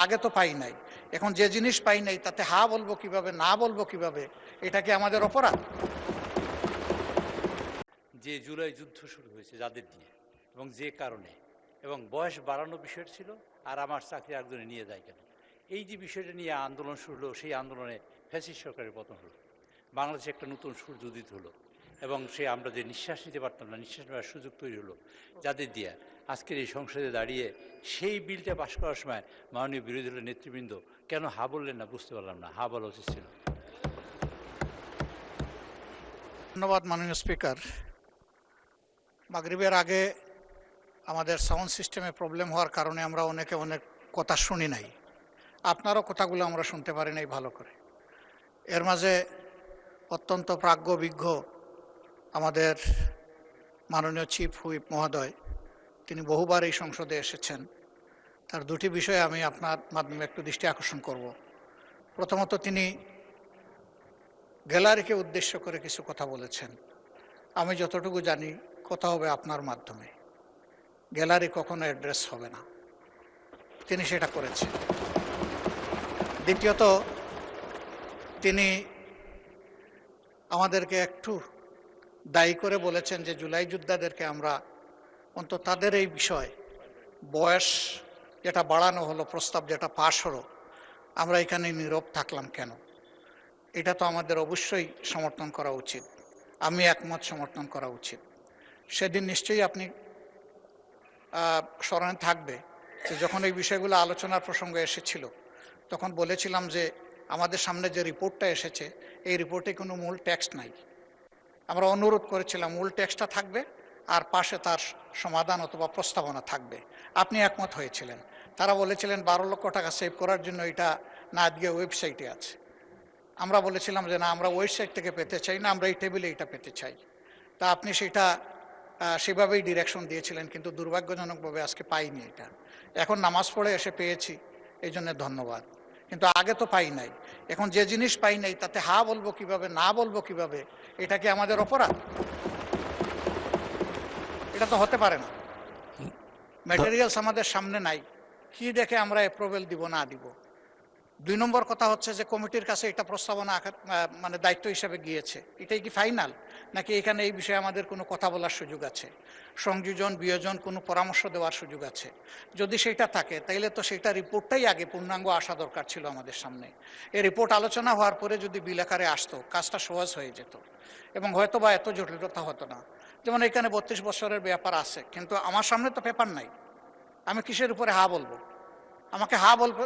আগে তো পাই নাই, এখন যে জিনিস পাই নাই তাতে হা বলবো কিভাবে, না বলবো কিভাবে, এটা কি আমাদের অপরাধ? যে জুলাই যুদ্ধ শুরু হয়েছে যাদের দিয়ে এবং যে কারণে, এবং বয়স বাড়ানো বিষয় ছিল, আর আমার চাকরি একজনে নিয়ে যায় কেন, এই যে বিষয়টা নিয়ে আন্দোলন শুরু হলো, সেই আন্দোলনে ফ্যাসিস্ট সরকারের পতন হলো, বাংলাদেশে একটা নতুন সূর্য উদিত হলো, এবং সে আমরা যে নিঃশ্বাস নিতে পারতাম না, নিঃশ্বাস নেওয়ার সুযোগ তৈরি হলো যাদের দিয়ে। আজকের এই সংসদে দাঁড়িয়ে সেই বিলটা পাশ করার সময় মাননীয় বিরোধী দলের নেতৃবৃন্দ কেন হা বললেন না বুঝতে পারলাম না। হা বলা উচিত ছিল। ধন্যবাদ মাননীয় স্পিকার। মাগরিবের আগে আমাদের সাউন্ড সিস্টেমে প্রবলেম হওয়ার কারণে আমরা অনেকে অনেক কথা শুনি নাই, আপনারও কথাগুলো আমরা শুনতে পারি নাই ভালো করে। এর মাঝে অত্যন্ত প্রাজ্ঞবিজ্ঞ আমাদের মাননীয় চিফ হুইপ মহোদয়, তিনি বহুবার এই সংসদে এসেছেন। তার দুটি বিষয়ে আমি আপনার মাধ্যমে একটু দৃষ্টি আকর্ষণ করব। প্রথমত, তিনি গ্যালারিকে উদ্দেশ্য করে কিছু কথা বলেছেন। আমি যতটুকু জানি কথা হবে আপনার মাধ্যমে, গ্যালারি কখনো অ্যাড্রেস হবে না, তিনি সেটা করেছেন। দ্বিতীয়ত, তিনি আমাদেরকে একটু দায়ী করে বলেছেন যে জুলাই যোদ্ধাদেরকে আমরা অন্তত তাদের এই বিষয় বয়স যেটা বাড়ানো হলো, প্রস্তাব যেটা পাশ হলো, আমরা এখানে নীরব থাকলাম কেন? এটা তো আমাদের অবশ্যই সমর্থন করা উচিত, আমি একমত, সমর্থন করা উচিত। সেদিন নিশ্চয়ই আপনি স্মরণে থাকবে যে যখন এই বিষয়গুলো আলোচনার প্রসঙ্গ এসেছিল, তখন বলেছিলাম যে আমাদের সামনে যে রিপোর্টটা এসেছে, এই রিপোর্টে কোনো মূল টেক্সট নাই। আমরা অনুরোধ করেছিলাম মূল টেক্সটটা থাকবে আর পাশে তার সমাধান অথবা প্রস্তাবনা থাকবে। আপনি একমত হয়েছিলেন। তারা বলেছিলেন 12 লক্ষ টাকা সেভ করার জন্য এটা না দিয়ে ওয়েবসাইটে আছে। আমরা বলেছিলাম যে না, আমরা ওয়েবসাইট থেকে পেতে চাই না, আমরা এই টেবিলে এটা পেতে চাই। তা আপনি সেটা সেভাবেই ডিরেকশন দিয়েছিলেন, কিন্তু দুর্ভাগ্যজনকভাবে আজকে পাইনি এটা। এখন নামাজ পড়ে এসে পেয়েছি, এই জন্য ধন্যবাদ। কিন্তু আগে তো পাই নাই, এখন যে জিনিস পাই নাই তাতে হা বলবো কিভাবে, না বলবো কিভাবে, এটা কি আমাদের অপরাধ? এটা তো হতে পারে না। ম্যাটেরিয়ালস আমাদের সামনে নাই, কি দেখে আমরা অ্যাপ্রুভেল দিব না দিব? 2 নম্বর কথা হচ্ছে যে কমিটির কাছে এটা প্রস্তাবনা মানে দায়িত্ব হিসাবে গিয়েছে, এটাই কি ফাইনাল, নাকি এখানে এই বিষয়ে আমাদের কোনো কথা বলার সুযোগ আছে, সংযোজন বিয়োজন কোনো পরামর্শ দেওয়ার সুযোগ আছে? যদি সেটা থাকে তাইলে তো সেটা রিপোর্টটাই আগে পূর্ণাঙ্গ আসা দরকার ছিল আমাদের সামনে। এই রিপোর্ট আলোচনা হওয়ার পরে যদি বিল আকারে আসতো, কাজটা সহজ হয়ে যেত এবং হয়তো বা এত জটিলতা হতো না। যেমন এখানে 32 বছরের ব্যাপার আছে, কিন্তু আমার সামনে তো পেপার নাই, আমি কিসের উপরে হা বলবো? আমাকে হা বলবো